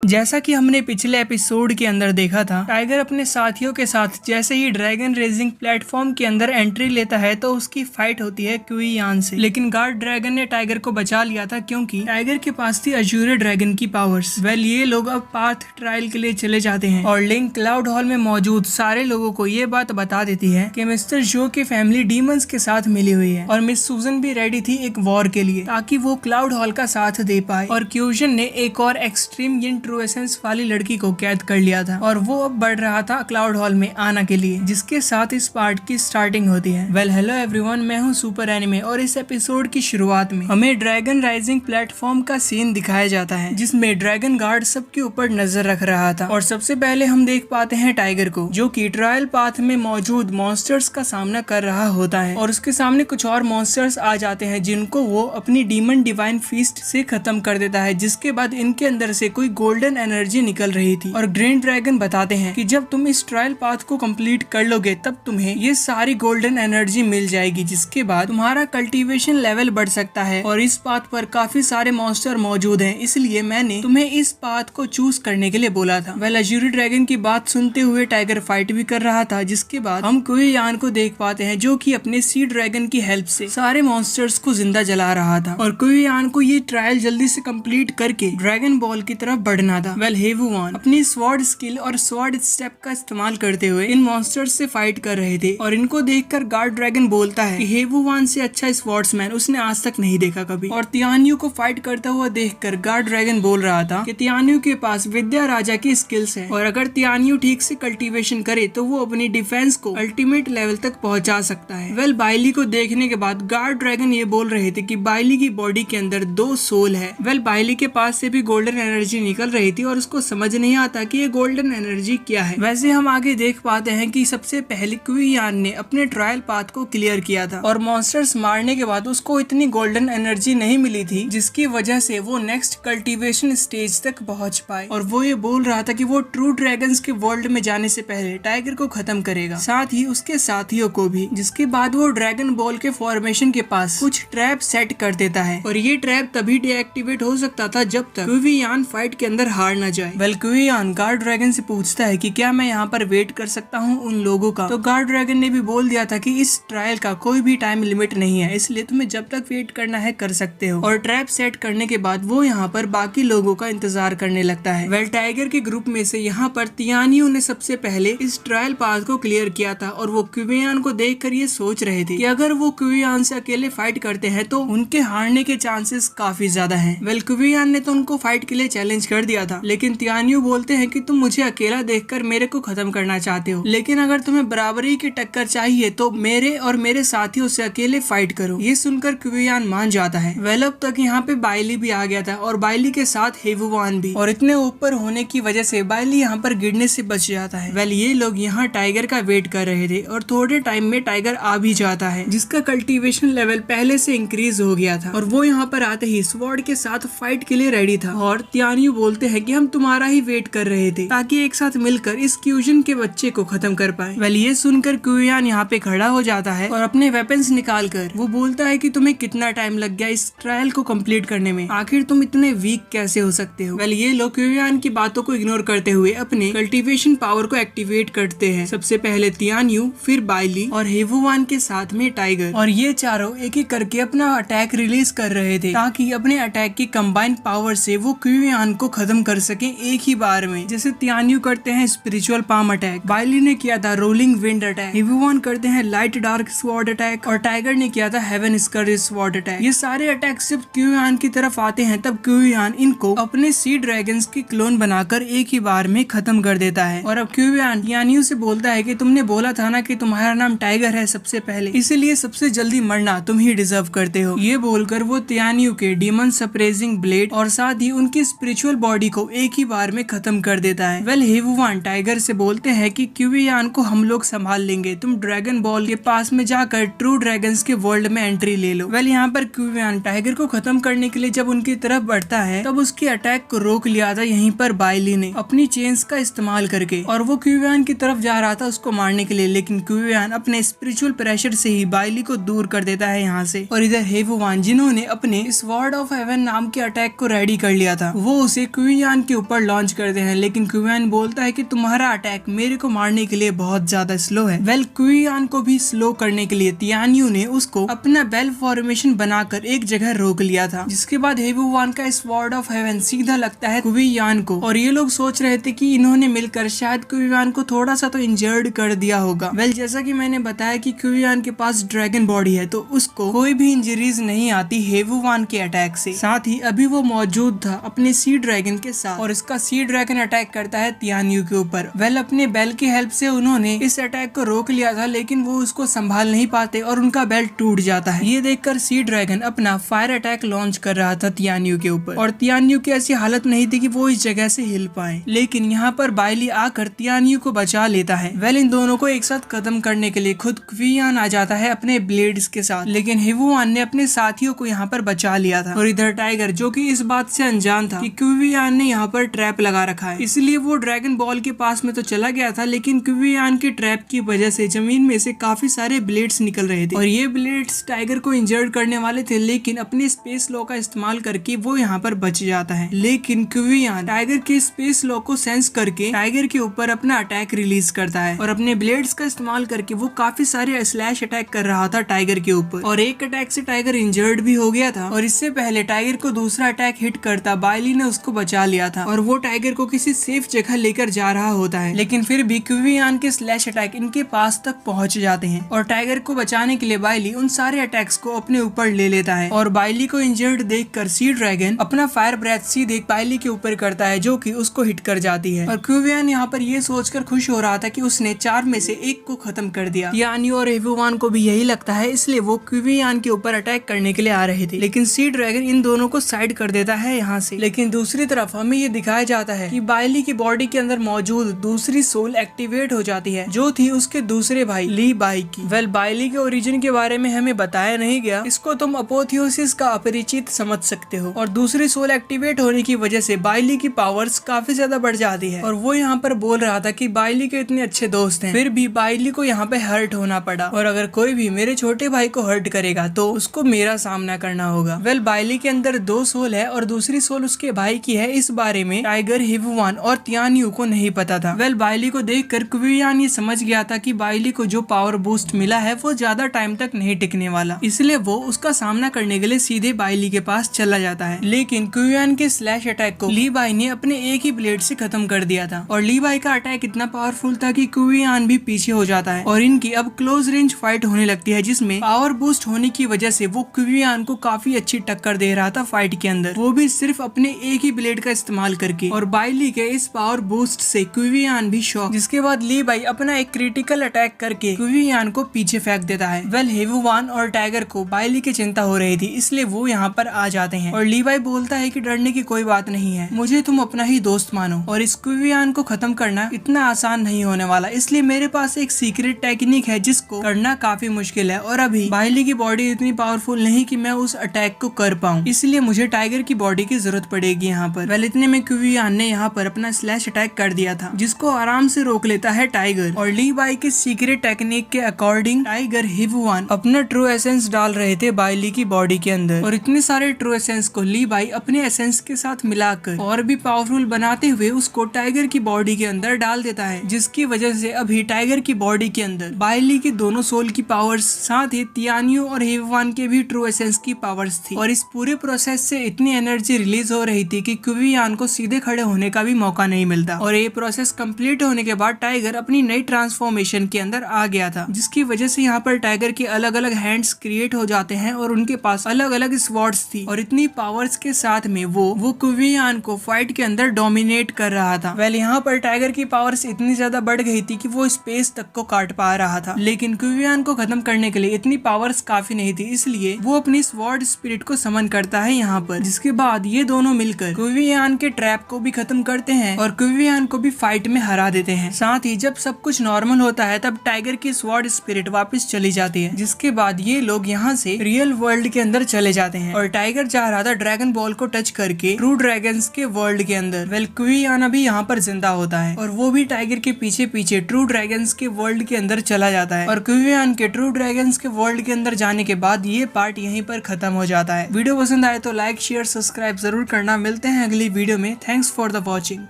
जैसा कि हमने पिछले एपिसोड के अंदर देखा था, टाइगर अपने साथियों के साथ जैसे ही ड्रैगन रेजिंग प्लेटफॉर्म के अंदर एंट्री लेता है तो उसकी फाइट होती है क्वी यान से। लेकिन गार्ड ड्रैगन ने टाइगर को बचा लिया था क्योंकि टाइगर के पास थी अजूरे ड्रैगन की पावर्स। ये लोग अब पाथ ट्रायल के लिए चले जाते हैं और लिंक क्लाउड हॉल में मौजूद सारे लोगों को ये बात बता देती है कि मिस्टर जो की फैमिली डीमंस के साथ मिली हुई है और मिस सूजन भी रेडी थी एक वॉर के लिए ताकि वो क्लाउड हॉल का साथ दे पाए। और क्यूजन ने एक और एक्सट्रीम ट्रू एसेंस वाली लड़की को कैद कर लिया था और वो अब बढ़ रहा था क्लाउड हॉल में आना के लिए, जिसके साथ इस पार्ट की स्टार्टिंग होती है। हेलो एवरीवन, मैं हूँ सुपर एनिमे और इस एपिसोड की शुरुआत में हमें ड्रैगन राइजिंग प्लेटफॉर्म का सीन दिखाया जाता है जिसमें ड्रैगन गार्ड सबके ऊपर नजर रख रहा था। और सबसे पहले हम देख पाते हैं टाइगर को जो कि ट्रायल पाथ में मौजूद मॉन्स्टर्स का सामना कर रहा होता है और उसके सामने कुछ और मॉन्स्टर्स आ जाते हैं जिनको वो अपनी डीमन डिवाइन फीस्ट से खत्म कर देता है, जिसके बाद इनके अंदर से कोई गोल्डन एनर्जी निकल रही थी। और ग्रीन ड्रैगन बताते हैं कि जब तुम इस ट्रायल पाथ को कंप्लीट कर लोगे तब तुम्हें ये सारी गोल्डन एनर्जी मिल जाएगी, जिसके बाद तुम्हारा कल्टीवेशन लेवल बढ़ सकता है। और इस पाथ पर काफी सारे मॉन्स्टर मौजूद हैं, इसलिए मैंने तुम्हें इस पाथ को चूज करने के लिए बोला था। अजूरी ड्रैगन की बात सुनते हुए टाइगर फाइट भी कर रहा था, जिसके बाद हम क्वी यान को देख पाते हैं जो कि अपने सी ड्रैगन की हेल्प से सारे मॉन्स्टर्स को जिंदा जला रहा था। और क्वी यान को ये ट्रायल जल्दी से कंप्लीट करके ड्रैगन बॉल की तरफ बढ़ना था। हेवुवान अपनी स्वॉर्ड स्किल और स्वॉर्ड स्टेप का इस्तेमाल करते हुए इन मॉन्स्टर्स से फाइट कर रहे थे और इनको देखकर गार्ड ड्रैगन बोलता है कि हेवुवान से अच्छा स्वॉर्ड्समैन उसने आज तक नहीं देखा कभी। और तियान्यू को फाइट करता हुआ देखकर गार्ड ड्रैगन बोल रहा था कि तियान्यू के पास विद्या राजा की स्किल्स है और अगर तियान्यू ठीक से कल्टीवेशन करे तो वो अपनी डिफेंस को अल्टीमेट लेवल तक पहुंचा सकता है। बाइली को देखने के बाद गार्ड ड्रैगन ये बोल रहे थे कि बाइली की बॉडी के अंदर 2 सोल है। बाइली के पास से भी गोल्डन एनर्जी निकल रही थी और उसको समझ नहीं आता कि ये गोल्डन एनर्जी क्या है। वैसे हम आगे देख पाते हैं कि सबसे पहले क्वी यान ने अपने ट्रायल पाथ को क्लियर किया था और मॉन्स्टर्स मारने के बाद उसको इतनी गोल्डन एनर्जी नहीं मिली थी जिसकी वजह से वो नेक्स्ट कल्टीवेशन स्टेज तक पहुंच पाए। और वो ये बोल रहा था कि वो ट्रू ड्रैगन्स के वर्ल्ड में जाने से पहले टाइगर को खत्म करेगा, साथ ही उसके साथियों को भी। जिसके बाद वो ड्रैगन बॉल के फॉर्मेशन के पास कुछ ट्रैप सेट कर देता है और ये ट्रैप तभी डीएक्टिवेट हो सकता था जब तक क्वी यान फाइट के अंदर हार न जाए। क्वी यान गार्ड ड्रैगन से पूछता है कि क्या मैं यहाँ पर वेट कर सकता हूँ उन लोगों का। तो गार्ड ड्रैगन ने भी बोल दिया था कि इस ट्रायल का कोई भी टाइम लिमिट नहीं है, इसलिए तुम्हें जब तक वेट करना है कर सकते हो। और ट्रैप सेट करने के बाद वो यहाँ पर बाकी लोगों का इंतजार करने लगता है। टाइगर के ग्रुप में से यहाँ पर तियान्यू ने सबसे पहले इस ट्रायल पाथ को क्लियर किया था और वो क्वी यान को देखकर ये सोच रहे थे कि अगर वो क्वी यान से अकेले फाइट करते हैं तो उनके हारने के चांसेस काफी ज्यादा हैं। क्वी यान ने तो उनको फाइट के लिए चैलेंज कर दिया था, लेकिन तियान्यू बोलते हैं कि तुम मुझे अकेला देखकर मेरे को खत्म करना चाहते हो, लेकिन अगर तुम्हें बराबरी की टक्कर चाहिए तो मेरे और मेरे साथियों से अकेले फाइट करो। ये सुनकर क्वी यान मान जाता है। अब तक यहाँ पे बाइली भी आ गया था और बाइली के साथ हेवुवान भी, और इतने ऊपर होने की वजह से बाइली यहाँ पर गिरने से बच जाता है। ये लोग यहाँ टाइगर का वेट कर रहे थे और थोड़े टाइम में टाइगर आ भी जाता है जिसका कल्टीवेशन लेवल पहले से इंक्रीज हो गया था और वो यहाँ पर आते ही स्वॉर्ड के साथ फाइट के लिए रेडी था। और तियान्यू बोलते हैं कि हम तुम्हारा ही वेट कर रहे थे ताकि एक साथ मिलकर इस क्यूजन के बच्चे को खत्म कर पाए। ये सुनकर क्वी यान यहाँ पे खड़ा हो जाता है और अपने वेपन्स निकाल कर वो बोलता है कि तुम्हें कितना टाइम लग गया इस ट्रायल को कंप्लीट करने में, आखिर तुम इतने वीक कैसे हो सकते हो। ये लोग क्वी यान की बातों को इग्नोर करते हुए अपने कल्टीवेशन पावर को एक्टिवेट करते हैं। सबसे पहले तियान्यू, फिर बाइली और हेवुवान के साथ में टाइगर, और ये चारों एक एक करके अपना अटैक रिलीज कर रहे थे ताकि अपने अटैक की कंबाइंड पावर से वो क्वी यान को खत्म कर सके एक ही बार में। जैसे तियान्यू करते हैं स्पिरिचुअल पाम अटैक, बाइली ने किया था रोलिंग विंड अटैक, हेवुवान करते हैं लाइट डार्क स्वॉर्ड अटैक और टाइगर ने किया था हेवन स्कर्ड स्वॉर्ड अटैक। ये सारे अटैक सिर्फ क्वी यान की तरफ आते हैं तब क्वी यान इनको अपने सी ड्रैगन्स की क्लोन बनाकर एक ही बार में खत्म कर देता है। और अब क्वी यान तियान्यू से बोलता है कि तुमने बोला था ना कि तुम्हारा नाम टाइगर है सबसे पहले, इसीलिए सबसे जल्दी मरना तुम ही डिजर्व करते हो। ये बोलकर वो तियान्यू के डीमन सप्रेसिंग ब्लेड और साथ ही उनकी स्पिरिचुअल बॉडी को एक ही बार में खत्म कर देता है। हेवुवान टाइगर से बोलते हैं कि क्वी यान को हम लोग संभाल लेंगे, तुम ड्रैगन बॉल के पास में जाकर ट्रू ड्रैगन्स के वर्ल्ड में एंट्री ले लो। यहाँ पर क्वी यान टाइगर को खत्म करने के लिए जब उनकी तरफ बढ़ता है तब उसके अटैक को रोक लिया था यहीं पर बाइली ने अपनी चेन्स का इस्तेमाल करके, और वो क्वी यान की तरफ जा रहा था उसको मारने के लिए, लेकिन क्वी यान अपने स्पिरिचुअल प्रेशर से ही बाइली को दूर कर देता है यहाँ से। और इधर हेवुवान जिन्होंने अपने स्वॉर्ड ऑफ हेवन नाम के अटैक को रेडी कर लिया था वो उसे क्वी क्यूयान के ऊपर लॉन्च करते हैं, लेकिन क्यूयान बोलता है कि तुम्हारा अटैक मेरे को मारने के लिए बहुत ज्यादा स्लो है। क्यूयान को भी स्लो करने के लिए तियान्यू ने उसको अपना बेल फॉर्मेशन बनाकर एक जगह रोक लिया था, जिसके बाद हेवुवान का स्वॉर्ड ऑफ हेवन सीधा लगता है क्यूयान को, और ये लोग सोच रहे थे कि इन्होंने मिलकर शायद क्यूयान को थोड़ा सा तो इंजर्ड कर दिया होगा। जैसा कि मैंने बताया कि क्यूयान के पास ड्रैगन बॉडी है, तो उसको कोई भी इंजरीज नहीं आती हेवुवान के अटैक से। साथ ही अभी वो मौजूद था अपने सी ड्रैगन के साथ, और इसका सी ड्रैगन अटैक करता है तियान्यू के ऊपर। अपने बेल की हेल्प से उन्होंने इस अटैक को रोक लिया था, लेकिन वो उसको संभाल नहीं पाते और उनका बेल टूट जाता है। ये देखकर सी ड्रैगन अपना फायर अटैक लॉन्च कर रहा था तियान्यू के ऊपर, और तियान्यू की ऐसी हालत नहीं थी कि वो इस जगह से हिल पाए। लेकिन यहाँ पर बाइली आकर तियान्यू को बचा लेता है। इन दोनों को एक साथ खत्म करने के लिए खुद क्यूयान आ जाता है अपने ब्लेड्स के साथ, लेकिन हेवुवान ने अपने साथियों को यहाँ पर बचा लिया था। और इधर टाइगर, जो कि इस बात से अनजान था कि क्यूयान ने यहाँ पर ट्रैप लगा रखा है, इसलिए वो ड्रैगन बॉल के पास में तो चला गया था, लेकिन क्यूयान के ट्रैप की वजह से जमीन में से काफी सारे ब्लेड्स निकल रहे थे, और ये ब्लेड्स टाइगर को इंजर्ड करने वाले थे, लेकिन अपने स्पेस लॉ का इस्तेमाल करके वो यहाँ पर बच जाता है। लेकिन क्यूयान टाइगर के स्पेस लॉ को सेंस करके टाइगर के ऊपर अपना अटैक रिलीज करता है, और अपने ब्लेड्स का इस्तेमाल करके वो काफी सारे स्लैश अटैक कर रहा था टाइगर के ऊपर, और एक अटैक से टाइगर इंजर्ड भी हो गया था। और इससे पहले टाइगर को दूसरा अटैक हिट करता बाइली ने उसको बचा लिया था, और वो टाइगर को किसी सेफ जगह लेकर जा रहा होता है, लेकिन फिर भी क्यूयान के स्लैश अटैक इनके पास तक पहुंच जाते हैं, और टाइगर को बचाने के लिए बाइली उन सारे अटैक्स को अपने ऊपर ले लेता है। और बाइली को इंजर्ड देखकर सी ड्रैगन अपना फायर ब्रेथ सीधे बाइली के ऊपर करता है, जो कि उसको हिट कर जाती है। और क्यूयान यहाँ पर ये सोचकर खुश हो रहा था कि उसने 4 में से 1 को खत्म कर दिया। तियान्यू और हेवुवान को भी यही लगता है, इसलिए वो क्यूयान के ऊपर अटैक करने के लिए आ रहे थे, लेकिन सी ड्रैगन इन दोनों को साइड कर देता है यहाँ से। लेकिन दूसरी तरफ हमें ये दिखाया जाता है कि बाइली की बॉडी के अंदर मौजूद दूसरी सोल एक्टिवेट हो जाती है, जो थी उसके दूसरे भाई ली बाई की। बाइली के ओरिजिन के बारे में हमें बताया नहीं गया, इसको तुम अपोथियोसिस का अपरिचित समझ सकते हो। और दूसरी सोल एक्टिवेट होने की वजह से बाइली की पावर्स काफी ज्यादा बढ़ जाती है, और वो यहाँ पर बोल रहा था कि बाइली के इतने अच्छे दोस्त हैं, फिर भी बाइली को यहाँ पे हर्ट होना पड़ा, और अगर कोई भी मेरे छोटे भाई को हर्ट करेगा तो उसको मेरा सामना करना होगा। बाइली के अंदर 2 सोल है, और दूसरी सोल उसके भाई की है। इस बारे में टाइगर, हेवुवान और तियान्यू को नहीं पता था। बाइली को देखकर क्यूयान ये समझ गया था कि बाइली को जो पावर बूस्ट मिला है वो ज्यादा टाइम तक नहीं टिकने वाला, इसलिए वो उसका सामना करने के लिए सीधे बाइली के पास चला जाता है। लेकिन क्यूयान के स्लैश अटैक को ली बाई ने अपने एक ही ब्लेड से खत्म कर दिया था, और ली बाई का अटैक इतना पावरफुल था कि क्यूयान भी पीछे हो जाता है, और इनकी अब क्लोज रेंज फाइट होने लगती है, जिसमें पावर बूस्ट होने की वजह से वो क्यूयान को काफी अच्छी टक्कर दे रहा था फाइट के अंदर, वो भी सिर्फ अपने एक ही ब्लेड का इस्तेमाल करके। और बाइली के इस पावर बूस्ट से क्यूयान भी शॉक, जिसके बाद ली बाई अपना एक क्रिटिकल अटैक करके क्यूयान को पीछे फेंक देता है। हेवुवान और टाइगर को बाइली की चिंता हो रही थी, इसलिए वो यहाँ पर आ जाते हैं, और ली बाई बोलता है कि डरने की कोई बात नहीं है, मुझे तुम अपना ही दोस्त मानो, और इस क्यूयान को खत्म करना इतना आसान नहीं होने वाला, इसलिए मेरे पास एक सीक्रेट टेक्निक है जिसको करना काफी मुश्किल है, और अभी बाइली की बॉडी इतनी पावरफुल नहीं कि मैं उस अटैक को कर पाऊँ, इसलिए मुझे टाइगर की बॉडी की जरूरत पड़ेगी यहाँ पर। इतने में क्यूयान ने यहाँ पर अपना स्लैश अटैक कर दिया था, जिसको आराम से रोक लेता है टाइगर। और ली बाई के सीक्रेट टेक्निक के अकॉर्डिंग टाइगर, हेवुवान अपना ट्रू एसेंस डाल रहे थे बाइली की बॉडी के अंदर, और इतने सारे ट्रू एसेंस को ली बाई अपने एसेंस के साथ मिलाकर और भी पावरफुल बनाते हुए उसको टाइगर की बॉडी के अंदर डाल देता है, जिसकी वजह से अभी टाइगर की बॉडी के अंदर बाइली की दोनों सोल की पावर्स, साथ ही तियान्यू और हेवुवान के भी ट्रू एसेंस की पावर्स थी। और इस पूरे प्रोसेस से इतनी एनर्जी रिलीज हो रही थी कि क्यूयान को सीधे खड़े होने का भी मौका नहीं मिलता। और ये प्रोसेस कंप्लीट होने के बाद टाइगर अपनी नई ट्रांसफॉर्मेशन के अंदर आ गया था, जिसकी वजह से यहाँ पर टाइगर के अलग अलग हैंड्स क्रिएट हो जाते हैं, और उनके पास अलग अलग स्वॉर्ड्स थी, और इतनी पावर्स के साथ में वो क्यूयान को फाइट के अंदर डोमिनेट कर रहा था। यहाँ पर टाइगर की पावर्स इतनी ज्यादा बढ़ गई थी कि वो स्पेस तक को काट पा रहा था, लेकिन क्यूयान को खत्म करने के लिए इतनी पावर्स काफी नहीं थी, इसलिए वो अपनी स्वॉर्ड स्पिरिट को समन करता है यहाँ पर, जिसके बाद ये दोनों मिलकर क्यूयान के ट्रैप को भी खत्म करते हैं और क्यूयान को भी फाइट में हरा देते हैं। साथ ही जब सब कुछ नॉर्मल होता है तब टाइगर की स्वॉर्ड स्पिरिट वापस चली जाती है, जिसके बाद ये लोग यहाँ से रियल वर्ल्ड के अंदर चले जाते हैं, और टाइगर जा रहा था ड्रैगन बॉल को टच करके ट्रू ड्रैगन्स के वर्ल्ड के अंदर। क्यूयान भी यहाँ पर जिंदा होता है, और वो भी टाइगर के पीछे पीछे ट्रू ड्रैगन्स के वर्ल्ड के अंदर चला जाता है, और क्यूयान के ट्रू ड्रैगन्स के वर्ल्ड के अंदर जाने के बाद ये पार्ट यहीं पर खत्म हो जाता है। वीडियो पसंद आए तो लाइक, शेयर, सब्सक्राइब जरूर करना। मिलते हैं अगले अगली वीडियो में। Thanks for the watching.